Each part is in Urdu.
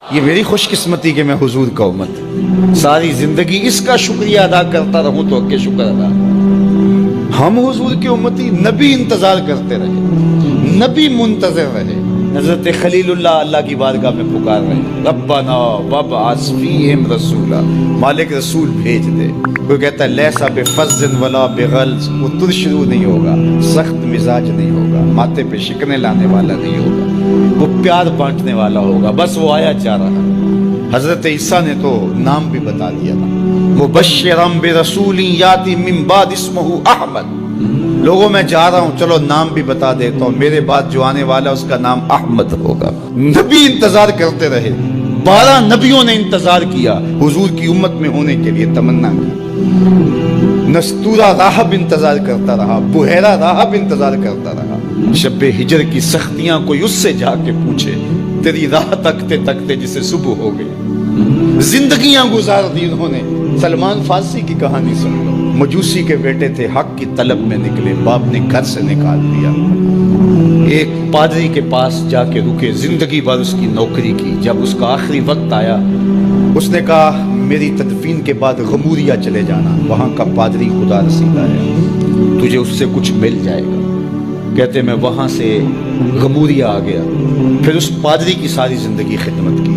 یہ میری خوش قسمتی کہ میں حضور کا امت ساری زندگی اس کا شکریہ ادا کرتا رہوں تو کہ شکر ادا. ہم حضور کی امتی، نبی انتظار کرتے رہے، نبی منتظر رہے. حضرت خلیل اللہ اللہ کی بارگاہ میں پکار رہے، ربنا وابعث فیہم رسولا، مالک رسول بھیج دے. کوئی کہتا ہے لیسا بفظ ولا بغلظ، وہ ترشرو نہیں ہوگا، سخت مزاج نہیں ہوگا، ماتھے پہ شکنے لانے والا نہیں ہوگا، وہ پیار بانٹنے والا ہوگا. بس وہ آیا جا رہا. حضرت عیسیٰ نے تو نام بھی بتا دیا تھا، مبشرا برسول یاتی من بعد اسمہ احمد. لوگوں میں جا رہا ہوں، چلو نام بھی بتا دیتا ہوں، میرے بعد جو آنے والا اس کا نام احمد ہوگا. نبی انتظار کرتے رہے، 12 نبیوں نے انتظار کیا، حضور کی امت میں ہونے کے لیے تمنا کی. نستورہ راہب انتظار کرتا رہا، بحیرہ راہب انتظار کرتا رہا. شب ہجر کی سختیاں کوئی اس سے جا کے پوچھے، تیری راہ تکتے تکتے جسے صبح ہو گئی. زندگیاں گزار دی انہوں نے. سلمان فارسی کی کہانی سن لو. مجوسی کے بیٹے تھے، حق کی طلب میں نکلے، باپ نے گھر سے نکال دیا. ایک پادری کے پاس جا کے رکے، زندگی بھر اس کی نوکری کی. جب اس کا آخری وقت آیا، اس نے کہا میری تدفین کے بعد غموریا چلے جانا، وہاں کا پادری خدا رسیدہ ہے، تجھے اس سے کچھ مل جائے گا. کہتے میں وہاں سے غموریا آ گیا. پھر اس پادری کی ساری زندگی خدمت کی.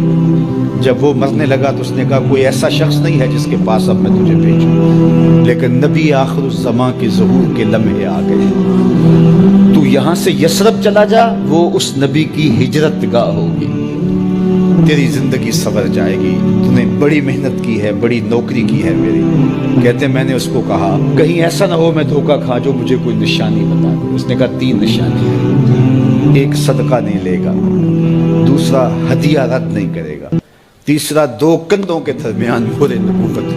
جب وہ مرنے لگا تو اس نے کہا کوئی ایسا شخص نہیں ہے جس کے پاس اب میں تجھے بھیجوں، لیکن نبی آخر الزمان کے ظہور کے لمحے آ گئے. تو یہاں سے یثرب چلا جا، وہ اس نبی کی ہجرت گاہ ہوگی. تیری زندگی سنور جائے گی. تو نے بڑی محنت کی ہے، بڑی نوکری کی ہے میری. کہتے میں نے اس کو کہا کہیں ایسا نہ ہو میں دھوکہ کھا جو مجھے کوئی نشانی بتا دے. اس نے کہا 3 نشانی ہے. ایک صدقہ نہیں لے گا، دوسرا ہدیہ رد نہیں کرے گا، تیسرا 2 کندھوں کے درمیان مہر نبوت.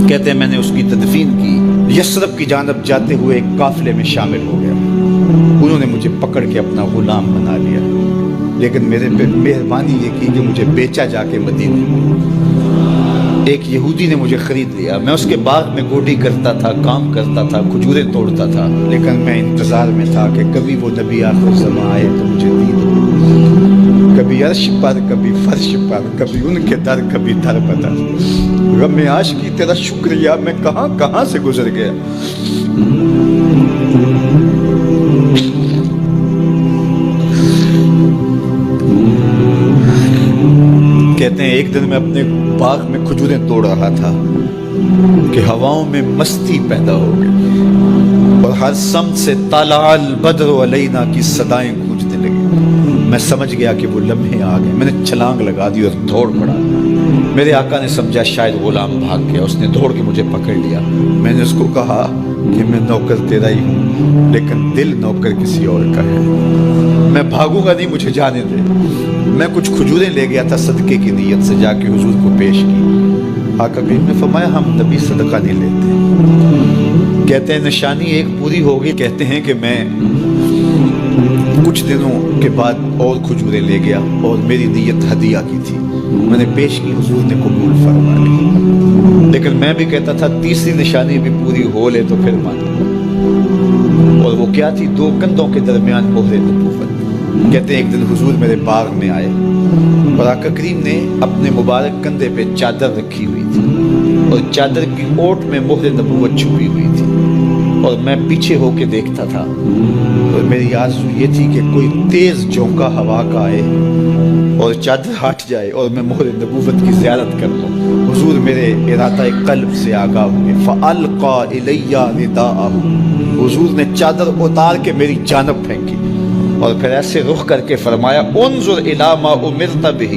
کہتے ہیں میں نے اس کی تدفین کی. یثرب کی جانب جاتے ہوئے ایک قافلے میں شامل ہو گیا. انہوں نے مجھے پکڑ کے اپنا غلام بنا لیا، لیکن میرے پہ مہربانی یہ کی کہ مجھے بیچا جا کے مدینے میں. ایک یہودی نے مجھے خرید لیا. میں اس کے باغ میں گوڈی کرتا تھا، کام کرتا تھا، کھجوریں توڑتا تھا، لیکن میں انتظار میں تھا کہ کبھی وہ نبی آخر الزمان آئے تو مجھے دید ہو. کبھی عرش پر، کبھی فرش پر، کبھی ان کے در، کبھی در بدر. غم عاشقی تیرا شکریہ، میں کہاں کہاں سے گزر گیا. کہتے ہیں ایک دن میں اپنے باغ میں کھجوریں توڑ رہا تھا کہ ہواؤں میں مستی پیدا ہو گئی اور ہر سمت سے طلع البدر علینا کی صدائیں گونجنے لگی. میں سمجھ گیا کہ وہ لمحے آ گئے. میں نے چھلانگ لگا دی اور دوڑ پڑا. میرے آقا نے سمجھا شاید غلام بھاگ گیا. اس نے دوڑ کے مجھے پکڑ لیا. میں نے اس کو کہا کہ میں نوکر تیرا ہی ہوں، لیکن دل نوکر کسی اور کا ہے. میں بھاگوں گا نہیں، مجھے جانے دے. میں کچھ کھجوریں لے گیا تھا صدقے کی نیت سے، جا کے حضور کو پیش کی. آقا کریم نے فرمایا ہم نبی صدقہ نہیں لیتے. کہتے ہیں نشانی ایک پوری ہوگی. کہتے ہیں کہ میں کچھ دنوں کے بعد اور کھجوریں لے گیا اور میری نیت ہدیہ کی تھی. میں نے پیش کی، حضور نے قبول فرما لی. لیکن میں بھی کہتا تھا تیسری نشانی بھی پوری ہو لے تو پھر مانوں. اور وہ کیا تھی؟ 2 کندھوں کے درمیان مہر نبوت. کہتے ہیں ایک دن حضور میرے باغ میں آئے اور آقا کریم نے اپنے مبارک کندھے پہ چادر رکھی ہوئی تھی اور چادر کی اوٹ میں مہر نبوت چھپی ہوئی تھی. اور میں پیچھے ہو کے دیکھتا تھا اور میری آرزو یہ تھی کہ کوئی تیز جھونکا ہوا کا آئے اور چادر ہٹ جائے اور میں مہر نبوت کی زیارت کر لوں. حضور میرے ارادہ قلب سے آگاہ ہوئے. فَأَلْقَى إِلَيَّ رِدَاءَهُ. حضور نے چادر اتار کے میری جانب پھینکی اور پھر ایسے رخ کر کے فرمایا انظر الی ما امرت بہ.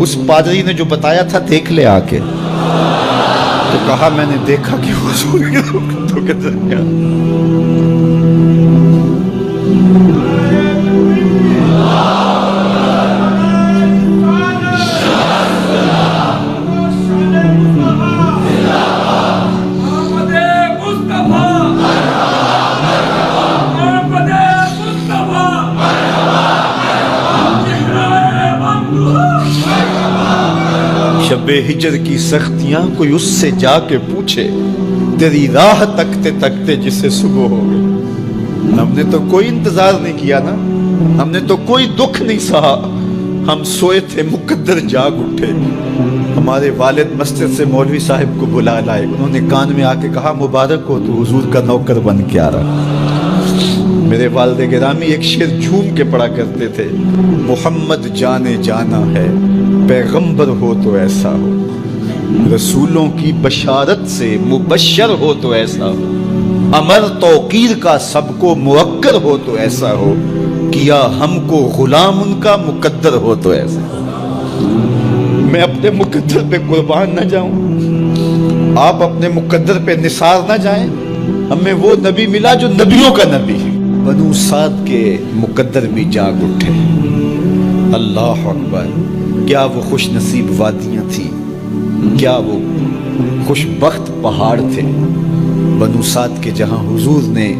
اس پادری نے جو بتایا تھا دیکھ لے آ کے. تو کہا میں نے دیکھا کہ حضور کے رخ کے درمیان شب ہجر کی سختیاں کوئی اس سے جا کے پوچھے، تیری راہ تکتے تکتے جسے صبح ہو گئی. ہم نے تو کوئی انتظار نہیں کیا نا، ہم نے تو کوئی دکھ نہیں سہا، ہم سوئے تھے مقدر جاگ اٹھے. ہمارے والد مسجد سے مولوی صاحب کو بلا لائے. انہوں نے کان میں آ کے کہا مبارک ہو تو حضور کا نوکر بن کے آ رہا. میرے والد گرامی ایک شعر جھوم کے پڑھا کرتے تھے, محمد جانے جانا ہے پیغمبر ہو تو ایسا ہو, رسولوں کی بشارت سے مبشر ہو تو ایسا ہو, امر توقیر کا سب کو موکر ہو تو ایسا ہو, کیا ہم کو غلام ان کا مقدر ہو تو ایسا ہو. میں اپنے مقدر پہ قربان نہ جاؤں, آپ اپنے مقدر پہ نثار نہ جائیں. ہمیں وہ نبی ملا جو نبیوں کا نبی. بنو سعد کے مقدر بھی جاگ اٹھے. اللہ اکبر, کیا وہ خوش نصیب وادیاں تھیں, کیا وہ خوش بخت پہاڑ تھے بنو سعد کے, جہاں حضور نے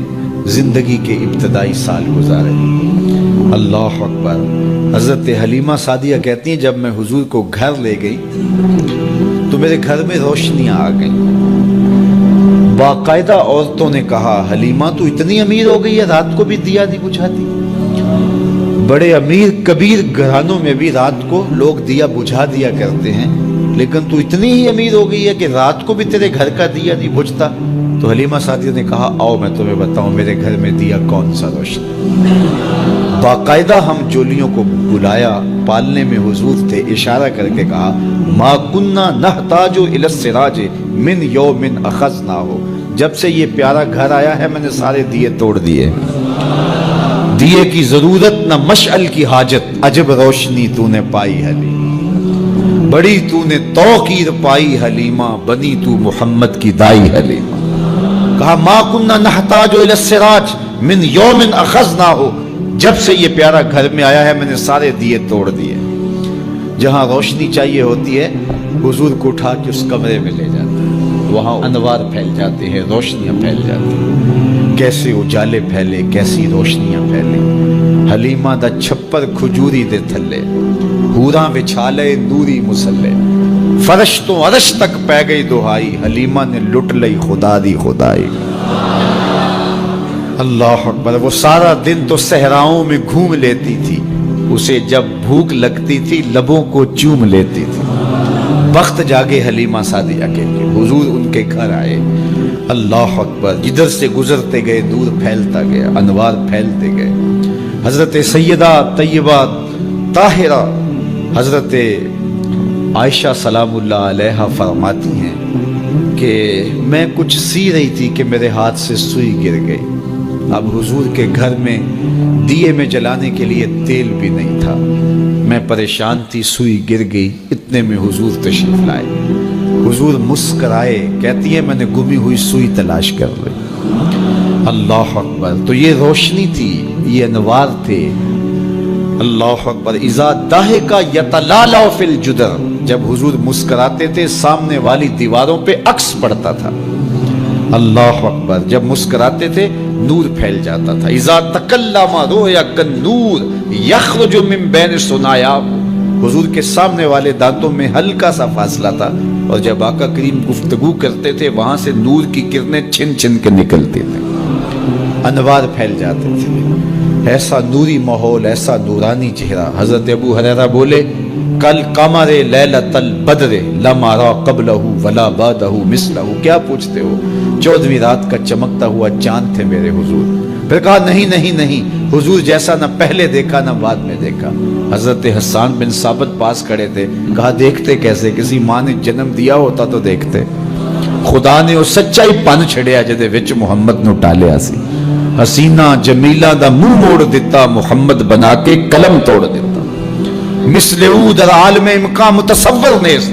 زندگی کے ابتدائی سال گزارے. اللہ اکبر. حضرت حلیمہ سعدیہ کہتی ہیں جب میں حضور کو گھر لے گئی تو میرے گھر میں روشنیاں آ گئیں. باقاعدہ عورتوں نے کہا حلیمہ تو اتنی امیر ہو گئی ہے رات کو بھی دیا نہیں بجھاتی. بڑے امیر کبیر گھرانوں میں بھی رات کو لوگ دیا بجھا دیا کرتے ہیں, لیکن تو اتنی ہی امیر ہو گئی ہے کہ رات کو بھی تیرے گھر کا دیا نہیں بجھتا. تو حلیمہ سعدیہ نے کہا آؤ میں تمہیں بتاؤں میرے گھر میں دیا کون سا روشن. باقاعدہ ہم جولیوں کو بلایا, پالنے میں حضور تھے, اشارہ کر کے کہا ما کننا نحتاج الی السراج من یوم اخذناہ, جب سے یہ پیارا گھر آیا ہے میں نے سارے دیے توڑ دیے. دیے کی ضرورت نہ مشعل کی حاجت, عجب روشنی تو نے پائی حلیمہ, بڑی تو نے توقیر پائی حلیمہ, بنی تو محمد کی دائی حلیمہ. کہا ما کننا نحتاج الی السراج من یوم اخذناہ, جب سے یہ پیارا گھر میں آیا ہے میں نے سارے دیے توڑ دیے. جہاں روشنی چاہیے ہوتی ہے حضور کو اٹھا کے اس کمرے میں لے جاتے ہیں, وہاں انوار پھیل جاتے ہیں, روشنیاں پھیل جاتی ہیں. کیسے اجالے پھیلے, کیسی روشنیاں پھیلے. حلیمہ دا چھپر کھجوری دے تھلے, حوراں وچھالے نوری مسلے, فرش تو عرش تک پہ گئی دہائی, حلیمہ نے لٹ لئی خدا دی خدائی. اللہ اکبر. وہ سارا دن تو صحراؤں میں گھوم لیتی تھی, اسے جب بھوک لگتی تھی لبوں کو چوم لیتی تھی. بخت جاگے حلیمہ سعدیہ کے, حضور ان کے گھر آئے. اللہ اکبر. جدھر سے گزرتے گئے نور پھیلتا گیا, انوار پھیلتے گئے. حضرت سیدہ طیبہ طاہرہ حضرت عائشہ سلام اللہ علیہا فرماتی ہیں کہ میں کچھ سی رہی تھی کہ میرے ہاتھ سے سوئی گر گئی. اب حضور کے گھر میں دیے میں جلانے کے لیے تیل بھی نہیں تھا. میں پریشان تھی, سوئی گر گئی. اتنے میں حضور تشریف لائے. حضور مسکرائے, کہتی ہے میں نے گمی ہوئی سوئی تلاش کر لی. اللہ اکبر. تو یہ روشنی تھی, یہ انوار تھے. اللہ اکبر. اذا ضحک یتلالع فی الجدر, جب حضور مسکراتے تھے سامنے والی دیواروں پہ عکس پڑتا تھا. اللہ اکبر. جب مسکراتے تھے نور پھیل جاتا تھا. اذا تکلم رؤیا کالنور یخرج من بین ثنایا, حضور کے سامنے والے دانتوں میں ہلکا سا فاصلہ تھا, اور جب آقا کریم گفتگو کرتے تھے وہاں سے نور کی کرنیں چھن چھن کے نکلتی تھیں, انوار پھیل جاتے تھے. ایسا نوری ماحول, ایسا نورانی چہرہ. حضرت ابو ہریرہ بولے کل قمر لیلۃ البدر لم ارى قبلہ ولا بعدہ مثلہ. کیا پوچھتے ہو, 14ویں رات کا چمکتا ہوا چاند تھے میرے حضور. پھر کہا نہیں نہیں نہیں, حضور جیسا نہ پہلے دیکھا نہ بعد میں دیکھا. حضرت حسان بن ثابت پاس کھڑے تھے. کہا دیکھتے کیسے, کسی ماں نے جنم دیا ہوتا تو دیکھتے. خدا نے وہ سچائی پن چھڑیا جدے وچ محمد نو ٹالیا سی. حسینہ جمیلہ دا منہ موڑ دیتا, محمد بنا کے قلم توڑ دیتا. مثل او در عالم امکان متصور نیست.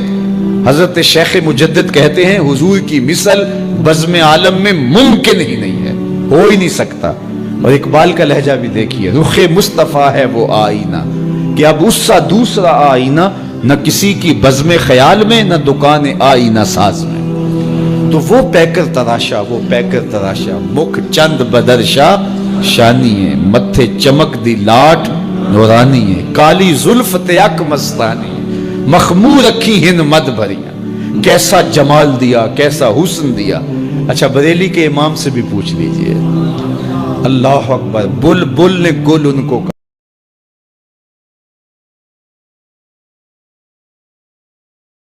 حضرت شیخ مجدد کہتے ہیں حضور کی مثل بزم عالم میں ممکن ہی نہیں ہے, ہو ہی نہیں سکتا. اور اقبال کا لہجہ بھی دیکھیے, رخ مصطفیٰ ہے وہ آئینہ کہ اب اس سا دوسرا آئینہ نہ کسی کی بزم خیال میں نہ دکان آئینہ ساز میں. تو وہ پیکر تراشا, وہ پیکر تراشا, مکھ چند بدرشا شانی ہے, متھے چمک دی لاٹ نورانی ہے, کالی زلف تیک مستانی, مخمور رکھی ہند مد بھریاں. کیسا جمال دیا, کیسا حسن دیا. اچھا بریلی کے امام سے بھی پوچھ لیجئے. اللہ اکبر. بل بل نے گل ان کو